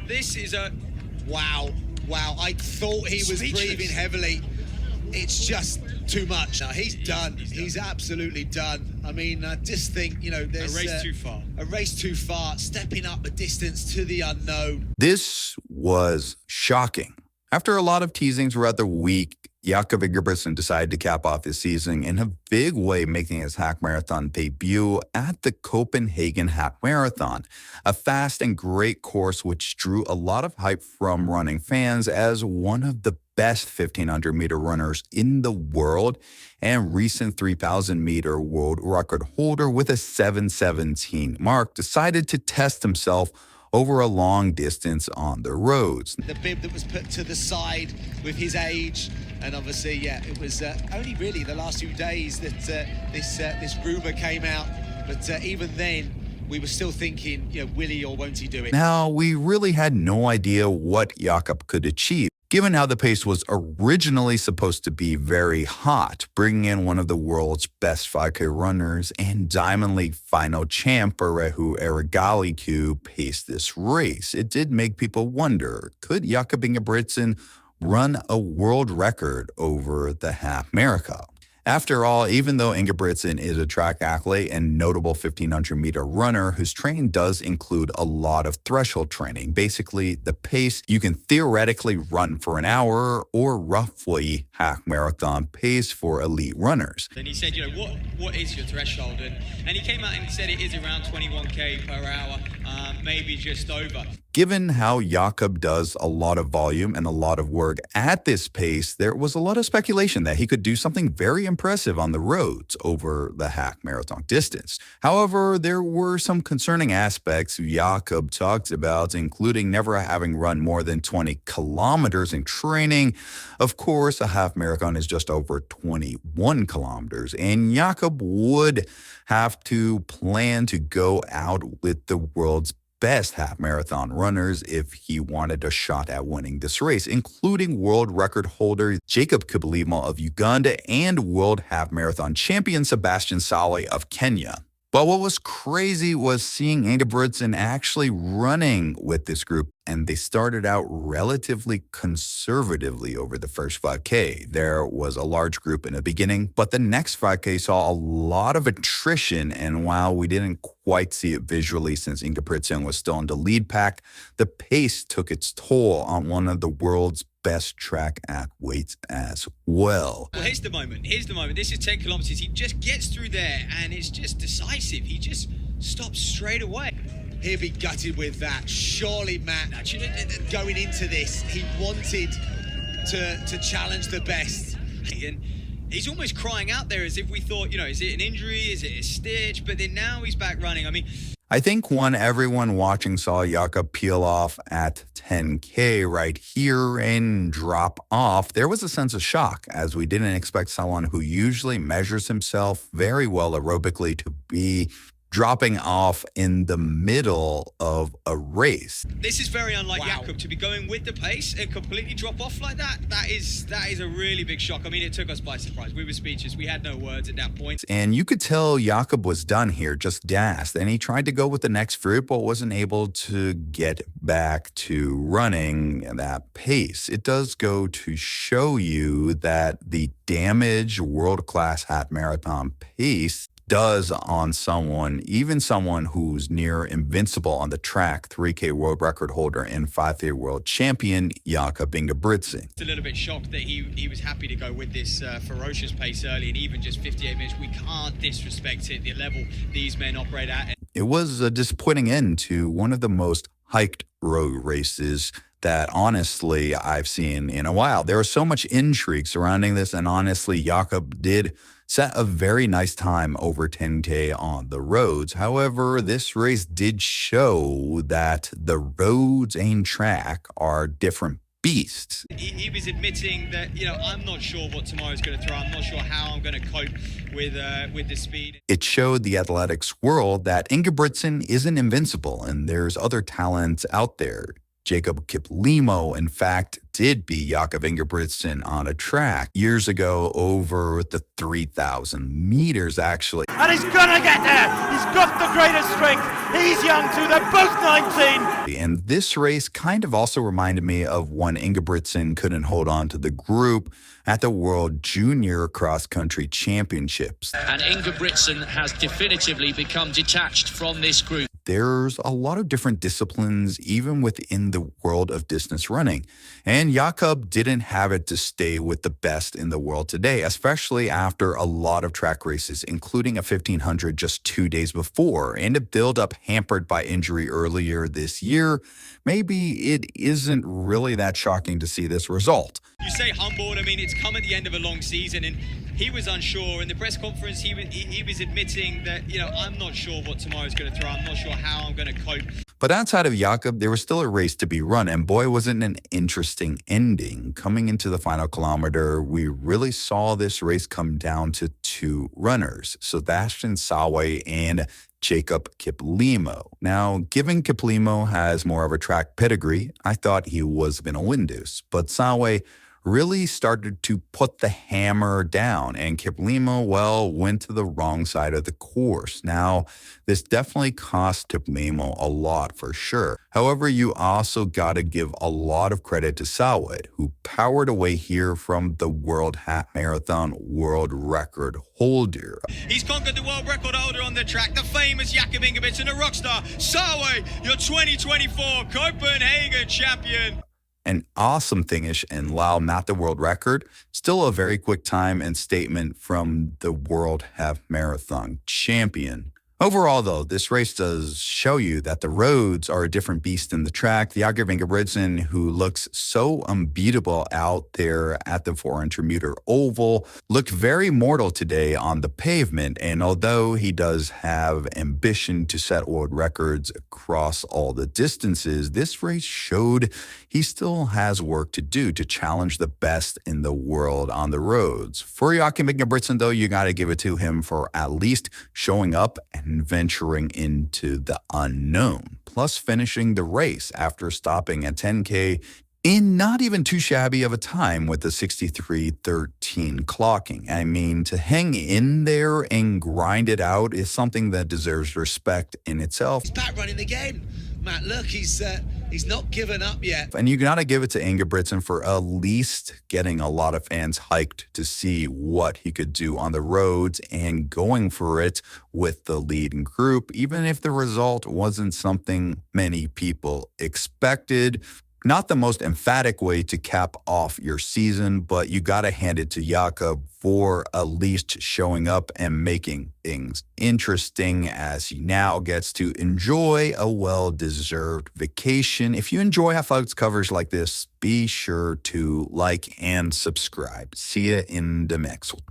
This is a... Wow. I thought he was breathing heavily. It's just too much. Now, he's done. He's absolutely done. I mean, I just think, there's... A race too far. A race too far, stepping up the distance to the unknown. This was shocking. After a lot of teasing throughout the week, Jakob Ingebrigtsen decided to cap off his season in a big way, making his half marathon debut at the Copenhagen Half Marathon, a fast and great course which drew a lot of hype from running fans as one of the best 1,500-meter runners in the world and recent 3,000-meter world record holder with a 7:17 mark decided to test himself over a long distance on the roads. The bib that was put to the side with his age, and obviously, it was only really the last few days that this rumour came out, but even then, we were still thinking, will he or won't he do it? Now, we really had no idea what Jakob could achieve, given how the pace was originally supposed to be very hot, bringing in one of the world's best 5K runners and Diamond League final champ Parehu Erigali to pace this race. It did make people wonder, could Jakob Ingebrigtsen run a world record over the half marathon? After all, even though Ingebrigtsen is a track athlete and notable 1,500-meter runner whose training does include a lot of threshold training, basically the pace you can theoretically run for an hour or roughly half marathon pace for elite runners. And he said, what is your threshold? And he came out and he said it is around 21K per hour, maybe just over. Given how Jakob does a lot of volume and a lot of work at this pace, there was a lot of speculation that he could do something very impressive on the roads over the half marathon distance. However, there were some concerning aspects Jakob talked about, including never having run more than 20 kilometers in training. Of course, a half marathon is just over 21 kilometers, and Jakob would have to plan to go out with the world's best half marathon runners if he wanted a shot at winning this race, including world record holder Jacob Kiplimo of Uganda and world half marathon champion Sebastian Saleh of Kenya. But what was crazy was seeing Ingebrigtsen actually running with this group, and they started out relatively conservatively over the first 5K. There was a large group in the beginning, but the next 5K saw a lot of attrition, and while we didn't quite see it visually since Ingebrigtsen was still in the lead pack, the pace took its toll on one of the world's best track athletes as well. Well, here's the moment. This is 10 kilometers. He just gets through there, and it's just decisive. He just stops straight away. He'll be gutted with that. Surely, Matt, going into this, he wanted to challenge the best. And he's almost crying out there as if we thought, is it an injury? Is it a stitch? But then now he's back running. I think when everyone watching saw Jakob peel off at 10K right here and drop off, there was a sense of shock, as we didn't expect someone who usually measures himself very well aerobically to be dropping off in the middle of a race. This is very unlike Jakob to be going with the pace and completely drop off like that. That is a really big shock. It took us by surprise. We were speechless. We had no words at that point. And you could tell Jakob was done here, just gassed. And he tried to go with the next fruit, but wasn't able to get back to running at that pace. It does go to show you that the damage world-class half marathon pace does on someone, even someone who's near invincible on the track, 3K world record holder and 5K world champion, Jakob Ingebrigtsen. It's a little bit shocked that he was happy to go with this ferocious pace early, and even just 58 minutes. We can't disrespect it, the level these men operate at. It was a disappointing end to one of the most hyped road races that honestly I've seen in a while. There was so much intrigue surrounding this, and honestly, Jakob did set a very nice time over 10K on the roads. However, this race did show that the roads and track are different beasts. He was admitting that, I'm not sure what tomorrow's going to throw. I'm not sure how I'm going to cope with the speed. It showed the athletics world that Ingebrigtsen isn't invincible, and there's other talents out there. Jakob Kiplimo, in fact, did beat Jakob Ingebrigtsen on a track years ago over the 3,000 meters, actually. And he's gonna get there! He's got the greatest strength! He's young too, they're both 19! And this race kind of also reminded me of when Ingebrigtsen couldn't hold on to the group at the World Junior Cross Country Championships. And Ingebrigtsen has definitively become detached from this group. There's a lot of different disciplines, even within the world of distance running. And Jakob didn't have it to stay with the best in the world today, especially after a lot of track races, including a 1500 just 2 days before, and a build-up hampered by injury earlier this year. Maybe it isn't really that shocking to see this result. You say humbled, I mean, it's come at the end of a long season, and he was unsure. In the press conference, he was admitting that, you know, I'm not sure what tomorrow's going to throw. I'm not sure how I'm going to cope. But outside of Jakob, there was still a race to be run, and boy, wasn't an interesting ending. Coming into the final kilometer, we really saw this race come down to two runners, Sebastian Sawe and Jakob Kiplimo. Now, given Kiplimo has more of a track pedigree, I thought he was going to win this, but Sawe really started to put the hammer down, and Kiplimo, well, went to the wrong side of the course. Now, this definitely cost Kiplimo a lot for sure. However, you also got to give a lot of credit to Sawed, who powered away here from the World Half Marathon world record holder. He's conquered the world record holder on the track, the famous Jakob Ingebrigtsen, a rock star. Sawe, your 2024 Copenhagen champion. An awesome finish, and while not the world record, still a very quick time and statement from the World Half Marathon champion. Overall, though, this race does show you that the roads are a different beast than the track. The Jakob Ingebrigtsen, who looks so unbeatable out there at the 400-meter oval, looked very mortal today on the pavement. And although he does have ambition to set world records across all the distances, this race showed he still has work to do to challenge the best in the world on the roads. For Jakob Ingebrigtsen, though, you got to give it to him for at least showing up and venturing into the unknown, plus finishing the race after stopping at 10K in not even too shabby of a time with the 63:13 clocking. I mean, to hang in there and grind it out is something that deserves respect in itself. He's back running again. Matt, look, he's not given up yet. And you got to give it to Ingebrigtsen for at least getting a lot of fans hyped to see what he could do on the roads and going for it with the leading group, even if the result wasn't something many people expected. Not the most emphatic way to cap off your season, but you got to hand it to Jakob for at least showing up and making things interesting as he now gets to enjoy a well-deserved vacation. If you enjoy athletics coverage like this, be sure to like and subscribe. See you in the next one.